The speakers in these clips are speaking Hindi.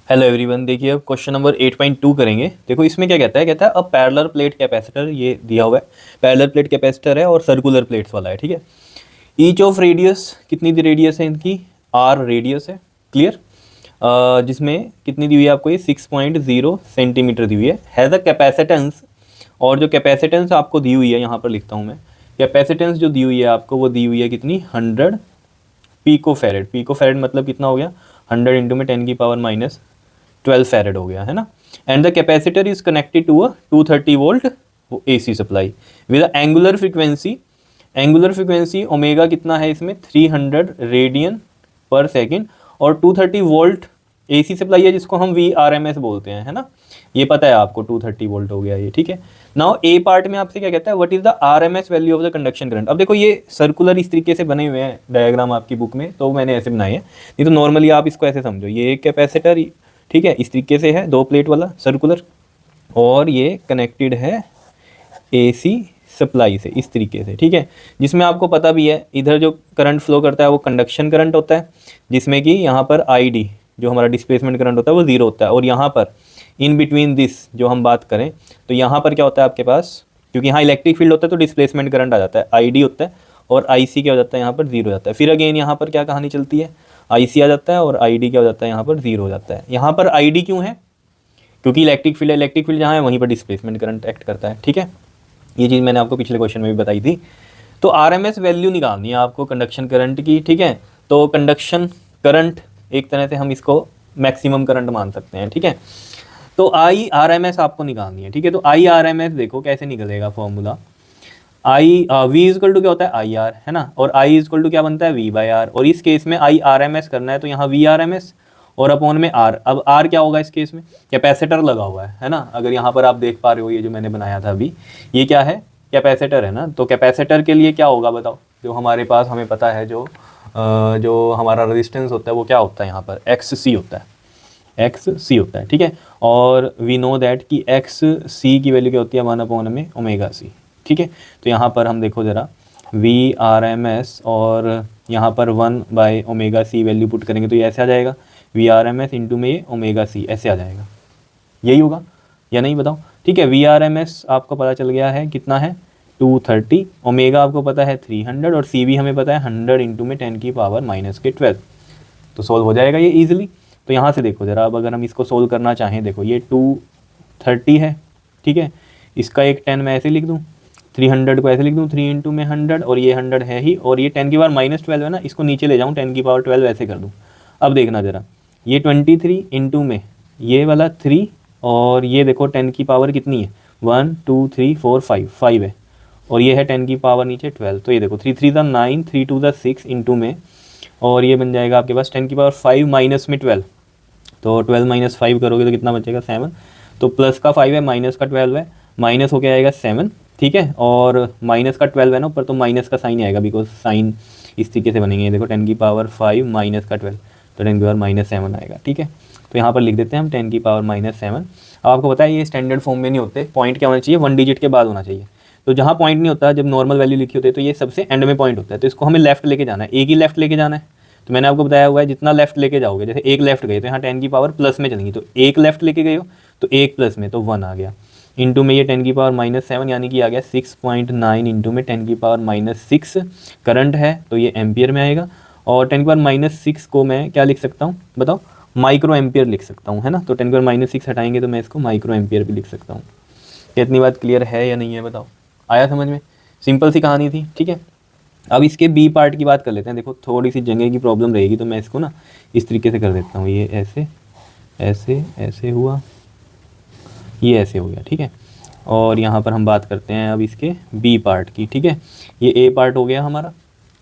हेलो एवरीवन, देखिए अब क्वेश्चन नंबर 8.2 करेंगे। देखो इसमें क्या कहता है अ पैरेलल प्लेट कैपेसिटर, ये दिया हुआ है। पैरेलल प्लेट कैपेसिटर है और सर्कुलर प्लेट्स वाला है, ठीक है। ईच ऑफ रेडियस, कितनी दी रेडियस है इनकी, आर रेडियस है, क्लियर। जिसमें कितनी दी हुई है आपको, ये 6.0 सेंटीमीटर दी हुई है। हैज़ अ कैपेसिटेंस, और जो कैपेसिटेंस आपको दी हुई है यहाँ पर लिखता हूँ मैं, कैपेसिटेंस जो दी हुई है आपको वो दी हुई है कितनी, 100 पीको फेरेड। पीको फेरेड मतलब कितना हो गया, 100 इंटू में 10⁻⁻12 फैरेड हो गया, है ना। And the capacitor is connected to a 230 volt AC supply with angular frequency. Angular frequency omega कितना है इसमें, 300 रेडियन पर सेकेंड, और 230 वोल्ट AC सप्लाई है जिसको हम VRMS बोलते हैं, है ना। ये पता है आपको, 230 वोल्ट हो गया ये, ठीक है। नाउ ए पार्ट में आपसे क्या कहता है, what is the RMS value of the conduction current. अब देखो ये सर्कुलर इस तरीके से बने हुए हैं डायग्राम आपकी बुक में, तो मैंने ऐसे बनाए हैं, नहीं तो नॉर्मली आप इसको ऐसे समझो, ये एक कैपेसिटर, ठीक है, इस तरीके से है, 2 प्लेट वाला सर्कुलर, और ये कनेक्टेड है AC सप्लाई से इस तरीके से, ठीक है। जिसमें आपको पता भी है इधर जो करंट फ्लो करता है वो कंडक्शन करंट होता है, जिसमें कि यहाँ पर ID जो हमारा डिस्प्लेसमेंट करंट होता है वो 0 होता है, और यहाँ पर इन बिटवीन दिस जो हम बात करें तो यहाँ पर क्या होता है आपके पास, क्योंकि यहाँ इलेक्ट्रिक फील्ड होता है तो डिस्प्लेसमेंट करंट आ जाता है, ID होता है, और IC क्या हो जाता है यहाँ पर 0 हो जाता है। फिर अगेन यहाँ पर क्या कहानी चलती है, IC आ जाता है और ID क्या हो जाता है यहाँ पर 0 हो जाता है। यहाँ पर ID क्यों है, क्योंकि इलेक्ट्रिक फील्ड जहाँ है वहीं पर डिस्प्लेसमेंट करंट एक्ट करता है, ठीक है। ये चीज़ मैंने आपको पिछले क्वेश्चन में भी बताई थी। तो RMS वैल्यू निकालनी है आपको कंडक्शन करंट की, ठीक है। तो कंडक्शन करंट एक तरह से हम इसको मैक्सिमम करंट मान सकते हैं, ठीक है। तो IRMS आपको निकालनी है, ठीक है। तो IRMS देखो कैसे निकलेगा फॉर्मूला, V इजक्वल टू क्या होता है IR, है ना, और I इजक्वल टू क्या बनता है V/R, और इस केस में IRMS करना है तो यहाँ VRMS और अपॉन में R। अब R क्या होगा इस केस में, कैपेसिटर लगा हुआ है ना। अगर यहाँ पर आप देख पा रहे हो ये जो मैंने बनाया था अभी, ये क्या है, कैपेसिटर है ना। तो कैपेसिटर के लिए क्या होगा बताओ, जो हमारे पास हमें पता है, जो हमारा रेजिस्टेंस होता है वो क्या होता है यहाँ पर, XC होता है, XC होता है, ठीक है। और वी नो दैट कि XC की वैल्यू क्या होती है, 1/ω/C, ठीक है। तो यहाँ पर हम देखो ज़रा, VRMS और यहाँ पर 1/ω/C वैल्यू पुट करेंगे तो ये ऐसे आ जाएगा, VRMS इंटू में ω/C ऐसे आ जाएगा, यही होगा या नहीं बताओ, ठीक है। VRMS आपको पता चल गया है कितना है 230, ओमेगा आपको पता है 300, और C भी हमें पता है 100 इंटू में 10⁻⁻12। तो सोल्व हो जाएगा ये ईजिली। तो यहाँ से देखो ज़रा, अब अगर हम इसको सोल्व करना चाहें, देखो ये 230 है, ठीक है, इसका एक 10 मैं ऐसे लिख दूँ, 300 को ऐसे लिख दूँ, 3 इंटू में 100, और ये 100 है ही, और ये 10⁻⁻12 है ना, इसको नीचे ले जाऊँ 10⁻12 ऐसे कर दूँ। अब देखना ज़रा, ये 23 इंटू में ये वाला 3, और ये देखो 10 की पावर कितनी है, 1 2 3 4 5 है, और ये है 10 की पावर नीचे 12। तो ये देखो 3 3 9, 3 2 6 इंटू में, और ये बन जाएगा आपके पास 10 की पावर 5 माइनस में 12, तो 12 - 5 करोगे तो कितना बचेगा 7। तो प्लस का 5 है, माइनस का 12 है, माइनस हो के आएगा 7, ठीक है, और माइनस का 12 है ना ऊपर, तो माइनस का साइन आएगा, बिकॉज साइन इस तरीके से बनेंगे। देखो 10 की पावर 5 माइनस का 12, तो 10 की पावर -7 आएगा, ठीक है। तो यहाँ पर लिख देते हैं हम 10 की पावर -7। अब आपको पता है ये स्टैंडर्ड फॉर्म में नहीं होते, पॉइंट क्या होना चाहिए, 1 डिजिट के बाद होना चाहिए। तो जहाँ पॉइंट नहीं होता, जब नॉर्मल वैल्यू लिखी होती है तो ये सबसे एंड में पॉइंट होता है, तो इसको हमें लेफ्ट लेके जाना है, एक ही लेफ्ट लेके जाना है। तो मैंने आपको बताया हुआ है जितना लेफ्ट लेके जाओगे, जैसे एक लेफ्ट गए तो यहाँ 10 की पावर प्लस में चलेंगी, तो एक लेफ्ट लेके गए हो तो एक प्लस में, तो 1 आ गया, इंटू में ये 10 की पावर -7 यानी कि आ गया 6.9 इंटू में 10 की पावर -6 करंट है, तो ये एम्पियर में आएगा। और 10 की पावर -6 को मैं क्या लिख सकता हूँ बताओ, माइक्रो एम्पियर लिख सकता हूँ, है ना। तो 10 की पावर -6 हटाएंगे तो मैं इसको माइक्रो एम्पियर भी लिख सकता हूँ। इतनी बात क्लियर है या नहीं है बताओ, आया समझ में, सिंपल सी कहानी थी, ठीक है। अब इसके बी पार्ट की बात कर लेते हैं। देखो थोड़ी सी जगह की प्रॉब्लम रहेगी, तो मैं इसको ना इस तरीके से कर देता हूँ, ये ऐसे ऐसे ऐसे हुआ, ये ऐसे हो गया, ठीक है। और यहाँ पर हम बात करते हैं अब इसके बी पार्ट की, ठीक है। ये ए पार्ट हो गया हमारा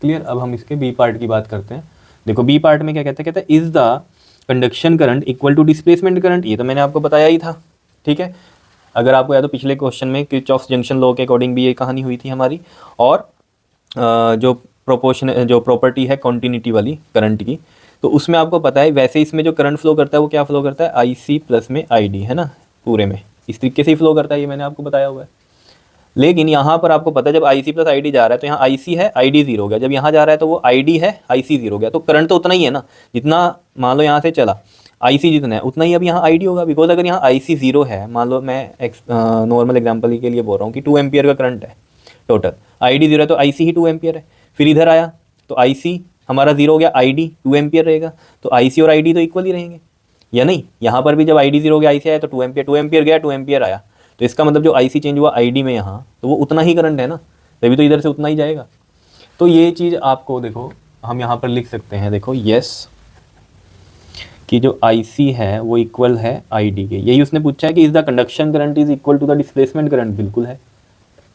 क्लियर। अब हम इसके बी पार्ट की बात करते हैं। देखो बी पार्ट में क्या कहते हैं, is the conduction current equal to displacement current, ये तो मैंने आपको बताया ही था, ठीक है। अगर आपको याद हो पिछले क्वेश्चन में किरचॉफ जंक्शन लॉ के अकॉर्डिंग भी ये कहानी हुई थी हमारी। और जो प्रॉपर्टी है कॉन्टिन्यूटी वाली करंट की, तो उसमें आपको पता है वैसे इसमें जो करंट फ्लो करता है वो क्या फ्लो करता है, IC प्लस में ID, है ना, पूरे में इस तरीके से ही फ्लो करता है, ये मैंने आपको बताया हुआ है। लेकिन यहाँ पर आपको पता है जब IC प्लस ID जा रहा है तो यहाँ IC है, ID 0 हो गया, जब यहाँ जा रहा है तो वो ID है, IC 0 हो गया। तो करंट तो उतना ही है ना जितना मान लो यहाँ से चला, IC जितना है उतना ही अब यहाँ ID होगा, बिकॉज अगर यहाँ IC 0 है, मान लो मैं नॉर्मल एग्जांपल के लिए बोल रहा हूँ कि 2 एम्पियर का करंट है टोटल, ID 0 है तो IC ही 2 एम्पियर है। फिर इधर आया तो IC हमारा 0 हो गया, ID 2 एम्पियर रहेगा, तो IC और ID तो इक्वल ही रहेंगे या नहीं। यहाँ पर भी जब ID 0 हो गया, IC आया तो 2 एम्पियर गया, 2 एम्पियर आया, तो इसका मतलब जो IC चेंज हुआ ID में यहाँ, तो वो उतना ही करंट है ना, तभी तो इधर से उतना ही जाएगा। तो ये चीज़ आपको देखो हम यहाँ पर लिख सकते हैं, देखो यस कि जो IC है वो इक्वल है ID के। यही उसने पूछा है कि is the conduction current is equal to the displacement current, बिल्कुल है,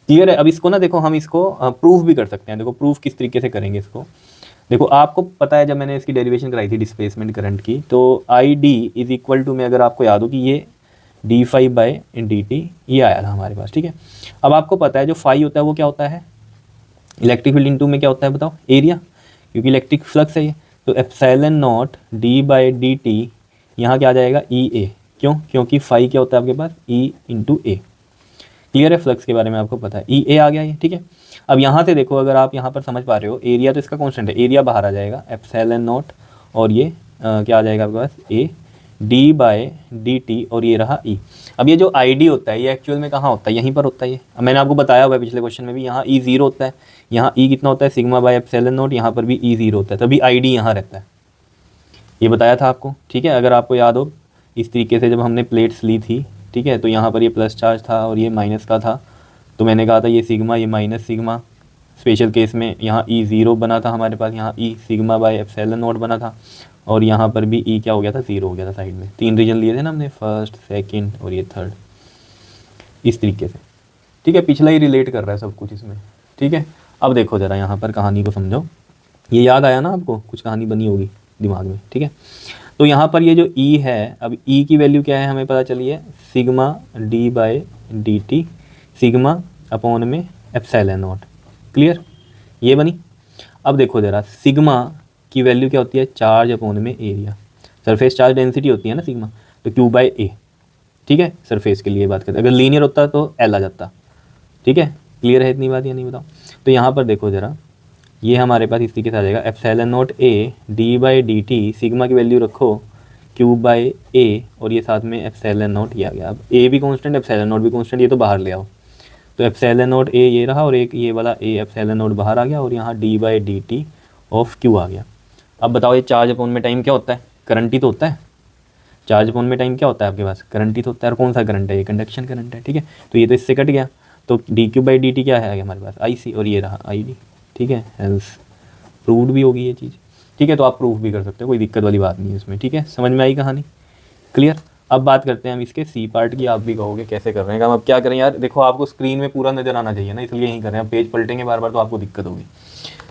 क्लियर है। अब इसको ना देखो हम इसको प्रूफ भी कर सकते हैं। देखो प्रूफ किस तरीके से करेंगे इसको, देखो आपको पता है जब मैंने इसकी डेरिवेशन कराई थी डिस्प्लेसमेंट करंट की, तो ID इज इक्वल टू में अगर आपको याद हो कि ये d∅/dt ये आया था हमारे पास, ठीक है। अब आपको पता है जो फाई होता है वो क्या होता है, इलेक्ट्रिक फील्ड इनटू में क्या होता है बताओ, एरिया, क्योंकि इलेक्ट्रिक फ्लक्स है ये, तो ε0 d/dt यहाँ क्या आ जाएगा EA, क्यों, क्योंकि फाई क्या होता है आपके पास E/A, क्लियर है। फ्लक्स के बारे में आपको पता है, EA आ गया ये, ठीक है। अब यहाँ से देखो अगर आप यहाँ पर समझ पा रहे हो, एरिया तो इसका कांस्टेंट है, एरिया बाहर आ जाएगा ε0 और ये क्या आ जाएगा आपके पास A d/dt और ये रहा E। अब ये जो ID होता है ये एक्चुअल में कहाँ होता है, यहीं पर होता है ये। अब मैंने आपको बताया हुआ है पिछले क्वेश्चन में भी, यहाँ E 0 होता है, यहाँ E कितना होता है σ/ε0, यहाँ पर भी E 0 होता है, तभी ID यहाँ रहता है, ये बताया था आपको, ठीक है। अगर आपको याद हो इस तरीके से जब हमने प्लेट्स ली थी, ठीक है, तो यहाँ पर ये प्लस चार्ज था और ये माइनस का था, तो मैंने कहा था ये सिग्मा, ये माइनस सिग्मा। स्पेशल केस में यहाँ E 0 बना था हमारे पास, यहाँ E σ/ε0 बना था, और यहाँ पर भी E क्या हो गया था, 0 हो गया था साइड में। 3 रीजन लिए थे ना हमने, फर्स्ट, सेकंड और ये थर्ड, इस तरीके से, ठीक है। पिछला ही रिलेट कर रहा है सब कुछ इसमें, ठीक है। अब देखो ज़रा यहाँ पर कहानी को समझो, ये याद आया ना आपको, कुछ कहानी बनी होगी दिमाग में, ठीक है। तो यहाँ पर ये जो E है, अब E की वैल्यू क्या है हमें पता चली है, सिग्मा d/dt सिग्मा अपॉन में ε0, क्लियर, ये बनी। अब देखो ज़रा सिग्मा की वैल्यू क्या होती है, चार्ज अपॉन में एरिया, सरफेस चार्ज डेंसिटी होती है ना सिग्मा, तो Q/A, ठीक है। सरफेस के लिए बात करते हैं, अगर लीनियर होता तो L आ जाता, ठीक है। क्लियर है इतनी बात या नहीं बताओ। तो यहाँ पर देखो ज़रा, ये हमारे पास इस तरीके से आ जाएगा ε0A d/dt, सिग्मा की वैल्यू रखो Q/A और ये साथ में ε0 ये आ गया। अब A भी कॉन्स्टेंट, ε0 भी कॉन्स्टेंट, ये तो बाहर ले आओ, तो ε0A ये रहा और एक ये वाला A ε0 बाहर आ गया, और यहाँ d/dt ऑफ Q आ गया। अब बताओ ये चार्ज अपॉन में टाइम क्या होता है, करंट ही तो होता है। चार्ज अपॉन में टाइम क्या होता है आपके पास, करंट ही तो होता है, और कौन सा करंट है, ये कंडक्शन करंट है, ठीक है। तो ये तो इससे कट गया, तो dQ/dt क्या है हमारे पास, IC, और ये रहा ID, ठीक है। हेल्स प्रूव्ड भी होगी ये चीज़, ठीक है। तो आप प्रूफ भी कर सकते हो, कोई दिक्कत वाली बात नहीं है इसमें, ठीक है। समझ में आई कहानी, क्लियर। अब बात करते हैं हम इसके C पार्ट की। आप भी कहोगे कैसे कर रहे हैं काम, अब क्या करें यार, देखो आपको स्क्रीन में पूरा नजर आना चाहिए ना, इसलिए यही कर रहे हैं। पेज पलटेंगे बार बार तो आपको दिक्कत होगी।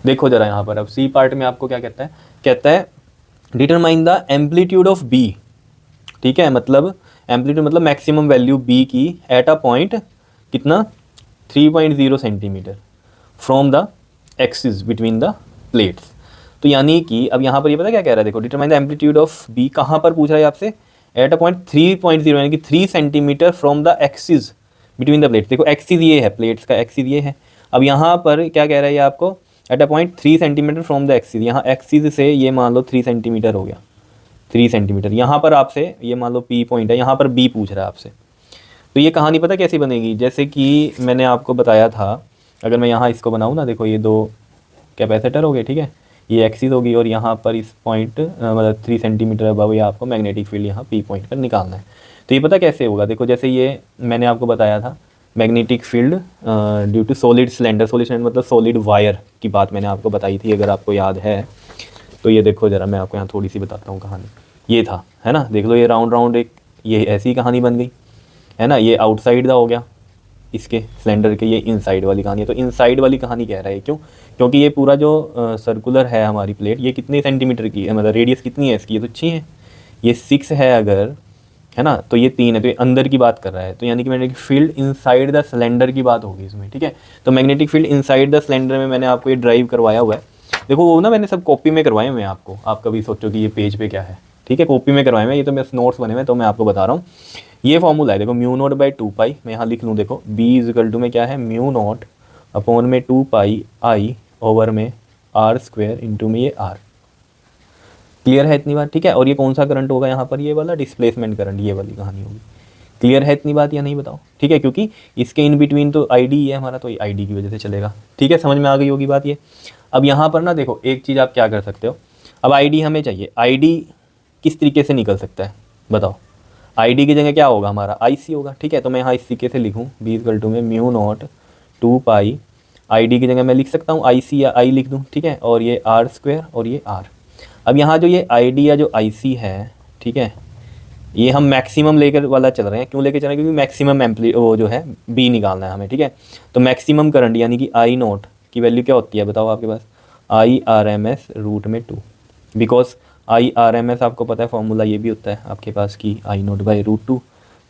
देखो जरा यहाँ पर अब C पार्ट में आपको क्या कहता है, कहता है determine the amplitude of B, ठीक है। मतलब एम्पलीट्यूड मतलब मैक्सिमम वैल्यू B की एट अ पॉइंट कितना 3.0 centimetre from the axis between the plates. तो यानी कि अब यहाँ पर ये पता क्या कह रहा है, देखो determine the amplitude of B कहाँ पर पूछ रहा है आपसे, एट अ पॉइंट 3.0 यानी कि 3 centimetre from the axis between the plates. देखो एक्सिस ये है, प्लेट्स का एक्सिस ये है। अब यहाँ पर क्या कह रहा है ये आपको, at a point 3 centimetre from the axis, यहाँ एक्सिस से ये मान लो 3 सेंटीमीटर हो गया, 3 सेंटीमीटर। यहाँ पर आपसे ये मान लो P पॉइंट है, यहाँ पर B पूछ रहा है आपसे। तो ये कहानी पता कैसी बनेगी, जैसे कि मैंने आपको बताया था, अगर मैं यहाँ इसको बनाऊँ ना, देखो ये 2 कैपेसिटर हो गए, ठीक है, ये एक्सिस होगी, और यहाँ पर इस पॉइंट मतलब 3 सेंटीमीटर अबव ये आपको मैग्नेटिक फील्ड यहाँ P पॉइंट पर निकालना है। तो ये पता कैसे होगा, देखो जैसे ये मैंने आपको बताया था magnetic field due to solid cylinder, solid cylinder मतलब सॉलिड वायर की बात मैंने आपको बताई थी, अगर आपको याद है। तो ये देखो ज़रा मैं आपको यहाँ थोड़ी सी बताता हूँ कहानी, ये था, है ना, देख लो ये राउंड राउंड एक ये ऐसी कहानी बन गई, है ना। ये आउटसाइड का हो गया इसके सिलेंडर के, ये इनसाइड वाली कहानी है। तो इनसाइड वाली कहानी कह रहा है, क्यों, क्योंकि ये पूरा जो सर्कुलर है हमारी प्लेट, ये कितने सेंटीमीटर की है, मतलब रेडियस कितनी है इसकी, ये तो 6 है, ये 6 है अगर, है ना, तो ये 3 है, तो ये अंदर की बात कर रहा है। तो यानी कि magnetic field inside the cylinder की बात होगी इसमें, ठीक है। तो magnetic field inside the cylinder में मैंने आपको ये ड्राइव करवाया हुआ है। देखो वो ना मैंने सब कॉपी में करवाए हुए हैं आपको, आप कभी सोचो कि ये पेज पे क्या है, ठीक है, कॉपी में करवाए हुए हैं, ये तो मेरे नोट्स बने हुए हैं, तो मैं आपको बता रहा हूँ। ये फॉर्मूला है, देखो μ0/2π, मैं यहाँ लिख लूँ, देखो B = में क्या है, μ0 अपॉन में 2πi ओवर में r² इंटू में ये r, क्लियर है इतनी बात, ठीक है। और ये कौन सा करंट होगा यहाँ पर, ये वाला डिस्प्लेसमेंट करंट, ये वाली कहानी होगी। क्लियर है इतनी बात या नहीं बताओ, ठीक है, क्योंकि इसके इन बिटवीन तो आईडी है हमारा, तो ये आईडी की वजह से चलेगा, ठीक है, समझ में आ गई होगी बात ये। अब यहाँ पर ना देखो एक चीज़ आप क्या कर सकते हो, अब आईडी हमें चाहिए, आईडी किस तरीके से निकल सकता है बताओ। आईडी की जगह क्या होगा हमारा, आईसी होगा, ठीक है। तो मैं यहाँ इस तरीके से लिखूँ B=2 में म्यू नॉट 2 पाई, आईडी की जगह मैं लिख सकता हूँ आईसी या आई लिख दूँ, ठीक है, और ये R² और ये R। अब यहाँ जो ये आईडी या जो आईसी है, ठीक है, ये हम मैक्सिमम लेकर वाला चल रहे हैं। क्यों लेकर चल रहे हैं, क्योंकि मैक्सिमम वो जो है बी निकालना है हमें, ठीक है। तो मैक्सिमम करंट यानी कि आई नोट की वैल्यू क्या होती है बताओ आपके पास, I/2 बिकॉज I/RMS आपको पता है फॉर्मूला ये भी होता है आपके पास कि I0/√2।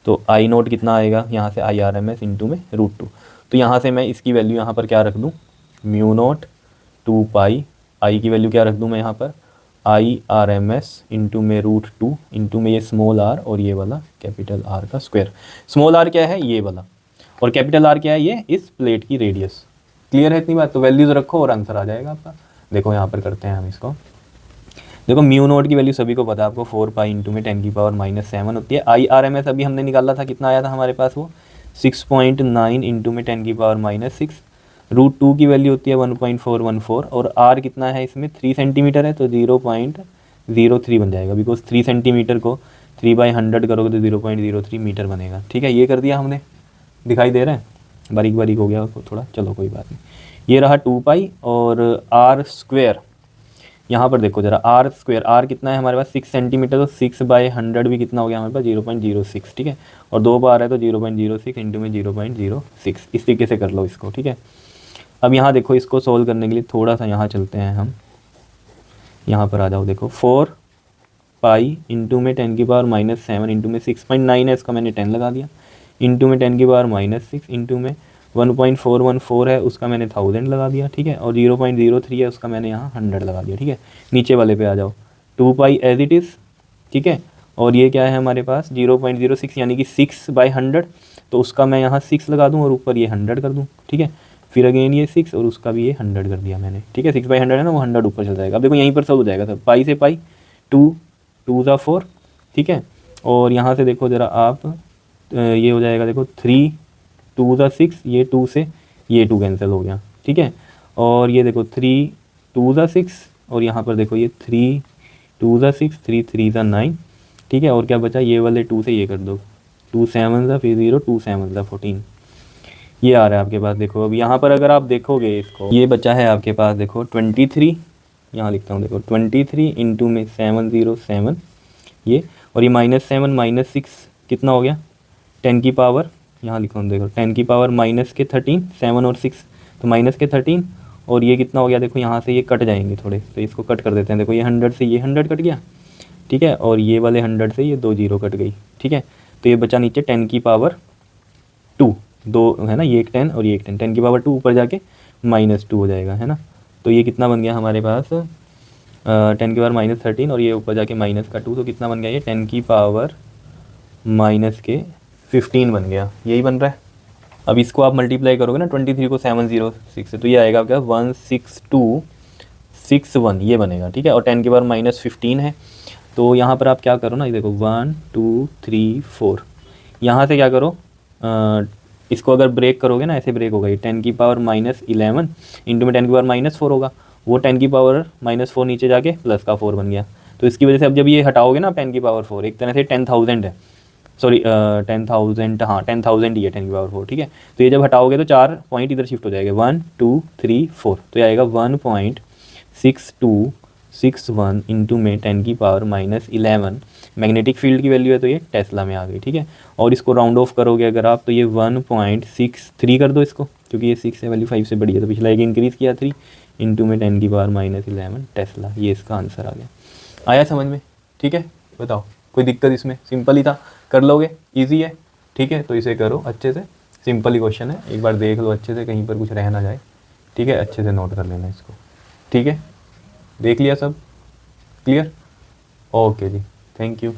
तो आई नोट कितना आएगा यहाँ से, I/RMS इंटू में √2। तो यहाँ से मैं इसकी वैल्यू यहाँ पर क्या रख दूँ, म्यू नॉट 2 पाई, आई की वैल्यू क्या रख दूँ मैं यहाँ पर, I/RMS इंटू में √2 इंटू में ये स्मॉल r और ये वाला कैपिटल R का स्क्वायर। स्मॉल r क्या है, ये वाला, और कैपिटल R क्या है, ये इस प्लेट की रेडियस। क्लियर है इतनी बात। तो वैल्यूज़ रखो और आंसर आ जाएगा आपका। देखो यहाँ पर करते हैं हम इसको, देखो म्यू नोट की वैल्यू सभी को पता है आपको 4 पाई इंटू में 10⁻⁻7 होती है। I/RMS अभी हमने निकाला था, कितना आया था हमारे पास वो 6.9 इंटू में 10⁻⁻6। √2 की वैल्यू होती है 1.414 और R कितना है इसमें 3 सेंटीमीटर है, तो 0.03 बन जाएगा, बिकॉज 3 सेंटीमीटर को 3/100 करोगे तो 0.03 मीटर बनेगा, ठीक है। ये कर दिया हमने, दिखाई दे रहा है, बारीक बारीक हो गया थोड़ा, चलो कोई बात नहीं। ये रहा 2 पाई और R², यहाँ पर देखो जरा R², R कितना है हमारे पास 6 सेंटीमीटर, तो 6/100 भी कितना हो गया हमारे पास 0.06, ठीक है। और 2 बार है तो 0.06 इंटू में 0.06, इस तरीके से कर लो इसको, ठीक है। अब यहाँ देखो इसको सोल्व करने के लिए थोड़ा सा यहाँ चलते हैं हम, यहाँ पर आ जाओ, देखो 4 पाई इंटू में 10⁻⁻7 इंटू में 6.9 है, इसका मैंने 10 लगा दिया, इंटू में 10⁻⁻6 इंटू में 1.414 है, उसका मैंने 1000 लगा दिया, ठीक है। और 0.03 है, उसका मैंने यहाँ 100 लगा दिया, ठीक है। नीचे वाले पे आ जाओ, 2 पाई एज इट इज़, ठीक है। और ये क्या है हमारे पास 0.06 यानी कि 6/100, तो उसका मैं यहाँ 6 लगा दूँ और ऊपर ये 100 कर दूँ, ठीक है। फिर अगेन ये 6 और उसका भी ये 100 कर दिया मैंने, ठीक है। 6/100 है ना, वो 100 ऊपर चल जाएगा। अब देखो यहीं पर सब हो जाएगा सब, पाई से पाई, 2 2 4, ठीक है। और यहाँ से देखो ज़रा आप, ये हो जाएगा देखो 3 2 6, ये 2 से ये 2 कैंसिल हो गया, ठीक है। और ये देखो 3 2 6 और यहाँ पर देखो ये 3 2 6, 3 3 9, ठीक है। और क्या बचा, ये वाले 2 से ये कर दो, 2 7 फिर 0, 2 7 14, ये आ रहा है आपके पास। देखो अब यहाँ पर अगर आप देखोगे इसको, ये बचा है आपके पास देखो 23, यहाँ लिखता हूँ देखो 23 इंटू में 707 ये, और ये -7 -6 कितना हो गया 10 की पावर, यहाँ लिखा हूँ देखो 10 की पावर -13, 7 और 6 तो -13, और ये कितना हो गया देखो, यहाँ से ये कट जाएंगे थोड़े, तो इसको कट कर देते हैं। देखो ये 100 से ये 100 कट गया, ठीक है। और ये वाले 100 से ये 2 0 कट गई, ठीक है। तो ये बचा नीचे 10 की पावर 2, 2 है ना, ये एक 10 और ये एक 10, 10 की पावर 2 ऊपर जाके -2 हो जाएगा, है ना। तो ये कितना बन गया हमारे पास 10 की पावर -13 और ये ऊपर जाके -2, तो कितना बन गया ये 10 की पावर -15 बन गया, यही बन रहा है। अब इसको आप मल्टीप्लाई करोगे ना 23 को 706 से, तो ये आएगा क्या 16261 ये बनेगा, ठीक है। और 10 की पावर -15 है, तो यहाँ पर आप क्या करो ना, ये देखो 1 2 3 4, यहाँ से क्या करो, इसको अगर ब्रेक करोगे ना, ऐसे ब्रेक होगा, ये 10 की पावर -11 इंटू में 10 की पावर -4 होगा, वो 10 की पावर -4 नीचे जाके प्लस का 4 बन गया। तो इसकी वजह से अब जब ये हटाओगे ना 10 की पावर 4, एक तरह से 10,000 है, सॉरी 10,000, हाँ 10,000 ही है 10 की पावर 4, ठीक है। तो ये जब हटाओगे तो 4 पॉइंट इधर शिफ्ट हो जाएगा, 1 2 3 4, तो ये आएगा 1.6261 इंटू में 10 की पावर -11 मैग्नेटिक फील्ड की वैल्यू है, तो ये टेस्ला में आ गई, ठीक है। और इसको राउंड ऑफ करोगे अगर आप, तो ये 1.63 कर दो इसको, क्योंकि ये 6 से वैल्यू 5 से बड़ी है, तो पिछला एक इंक्रीज़ किया 3 इंटू में 10 की पावर -11 टेस्ला, ये इसका आंसर आ गया। आया समझ में, ठीक है। बताओ कोई दिक्कत इसमें, सिंपल ही था, कर लोगे, ईजी है, ठीक है। तो इसे करो अच्छे से, सिंपल ही क्वेश्चन है, एक बार देख लो अच्छे से, कहीं पर कुछ रह ना जाए, ठीक है। अच्छे से नोट कर लेना इसको, ठीक है। देख लिया सब clear, okay ji, thank you.